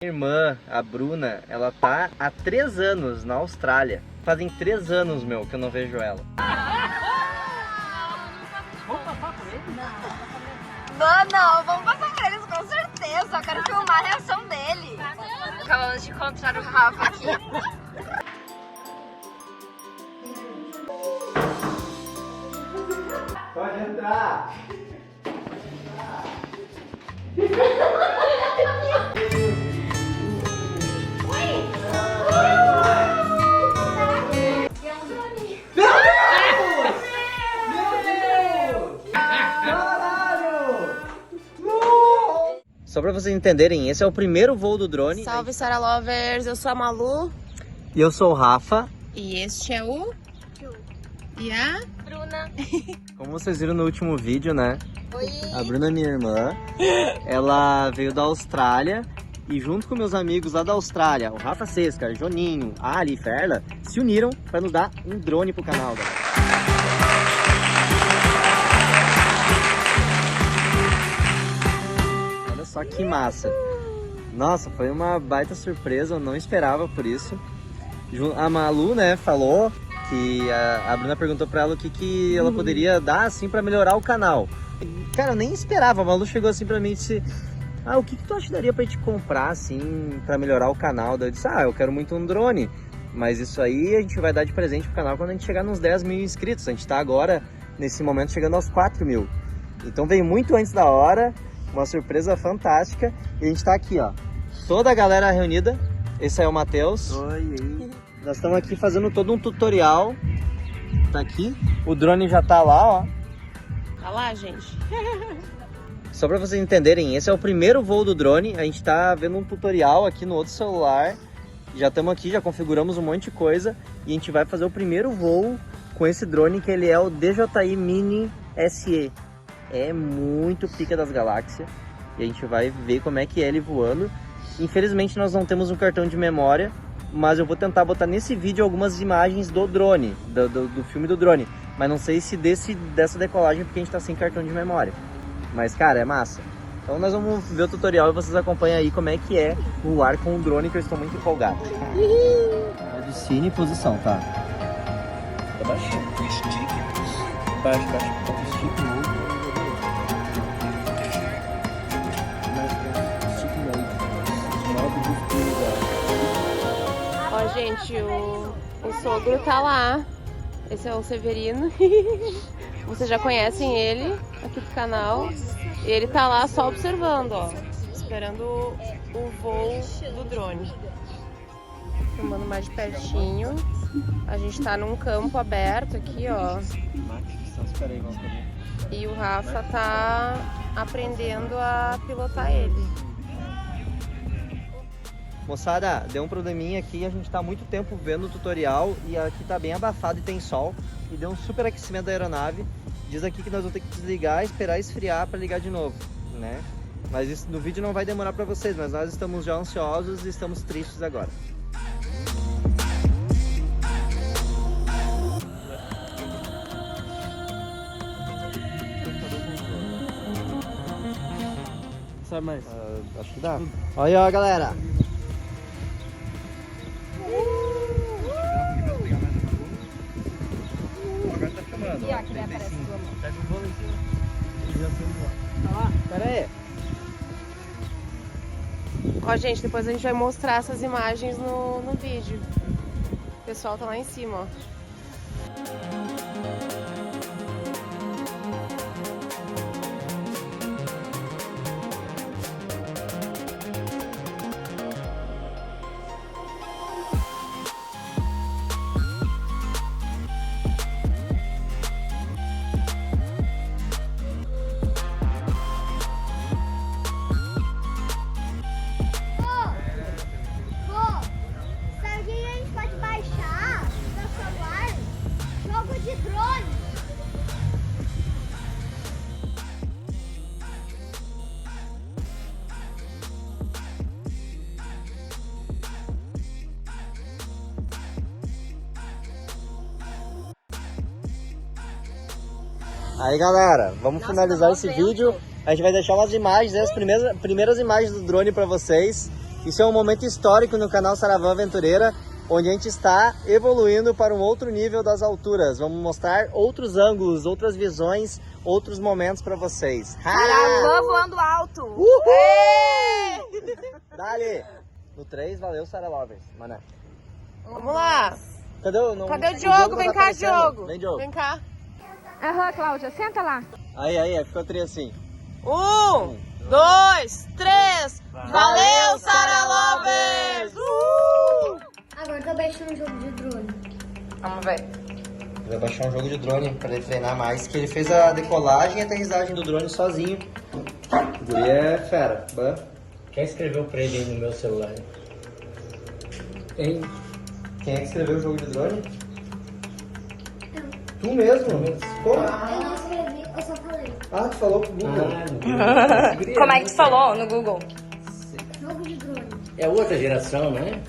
Minha irmã, a Bruna, ela tá há 3 anos na Austrália. Fazem 3 anos, meu, que eu não vejo ela. Vamos passar por ele? Não, vamos passar por eles com certeza. Eu quero filmar a reação dele. Acabamos de encontrar o Rafa aqui. Pode entrar! Só pra vocês entenderem, esse é o primeiro voo do drone. Salve, Sara Lovers. Eu sou a Malu. E eu sou o Rafa. E este é o... E a... Bruna. Como vocês viram no último vídeo, né? Oi. A Bruna é minha irmã. Ela veio da Austrália. E junto com meus amigos lá da Austrália, o Rafa Sescar, Joninho, Ali e Ferla, se uniram para nos dar um drone pro canal, galera. Olha só que massa. Nossa, foi uma baita surpresa, eu não esperava por isso. A Malu, né, falou que a Bruna perguntou pra ela o que ela poderia dar, assim, pra melhorar o canal. Cara, eu nem esperava, a Malu chegou assim pra mim e disse: o que tu acha que daria pra gente comprar, assim, pra melhorar o canal? Daí eu disse: eu quero muito um drone, mas isso aí a gente vai dar de presente pro canal quando a gente chegar nos 10 mil inscritos. A gente tá agora, nesse momento, chegando aos 4 mil. Então veio muito antes da hora, uma surpresa fantástica. E a gente tá aqui, ó, toda a galera reunida. Esse é o Matheus. Oi. Nós estamos aqui fazendo todo um tutorial. Tá aqui. O drone já tá lá, ó. Tá lá, gente. Só para vocês entenderem, esse é o primeiro voo do drone. A gente tá vendo um tutorial aqui no outro celular. Já estamos aqui, já configuramos um monte de coisa. E a gente vai fazer o primeiro voo com esse drone, que ele é o DJI Mini SE. É muito pica das galáxias. E a gente vai ver como é que é ele voando. Infelizmente nós não temos um cartão de memória, mas eu vou tentar botar nesse vídeo algumas imagens do drone, do filme do drone. Mas não sei se dessa decolagem, porque a gente tá sem cartão de memória. Mas, cara, é massa. Então nós vamos ver o tutorial e vocês acompanham aí como é que é voar com o drone, que eu estou muito empolgado. Adicione e posição, tá? Tá baixinho. Baixo. Estica muito. Ó, gente, o sogro tá lá. Esse é o Severino. Vocês já conhecem ele aqui do canal. E ele tá lá só observando, ó. Esperando o voo do drone. Filmando mais de pertinho. A gente tá num campo aberto aqui, ó. E o Rafa tá aprendendo a pilotar ele. Moçada, deu um probleminha aqui, a gente tá há muito tempo vendo o tutorial e aqui tá bem abafado e tem sol e deu um super aquecimento da aeronave. Diz aqui que nós vamos ter que desligar, esperar esfriar para ligar de novo, né? Mas isso no vídeo não vai demorar para vocês, mas nós estamos já ansiosos e estamos tristes agora. Sabe mais? Acho que dá. Olha aí, galera. Agora tá filmando. E aqui aparece o drone. Pega o voo em cima. Olha lá, pera aí. Ó, gente, depois a gente vai mostrar essas imagens no vídeo. O pessoal tá lá em cima, ó. Aí, galera, vamos finalizar tá esse vendo? vídeo. A gente vai deixar umas imagens, né, as primeiras imagens do drone pra vocês. Isso é um momento histórico no canal Saravã Aventureira, onde a gente está evoluindo para um outro nível das alturas. Vamos mostrar outros ângulos, outras visões, outros momentos para vocês. Saravã voando alto. Uhul! Dali! No 3, valeu, Sara Lovers. Mané. Vamos lá. Cadê Cadê o Diogo? Vem tá cá, aparecendo. Diogo. Vem, Diogo. Vem cá. Aham, Cláudia, senta lá. Aí, ficou tri assim. 1, 2, 3. Valeu, Sara Lovers! Agora eu tô baixando um jogo de drone. Vamos ver. Vai baixar um jogo de drone para ele treinar mais, que ele fez a decolagem e a aterrissagem do drone sozinho. O guri é fera. Quem escreveu pra ele aí no meu celular? Hein? Quem é que escreveu o jogo de drone? Tu mesmo? Como? Eu não escrevi, eu só falei. Ah, tu falou pro Google. Como é que tu falou no Google? Jogo de drone. É outra geração, né?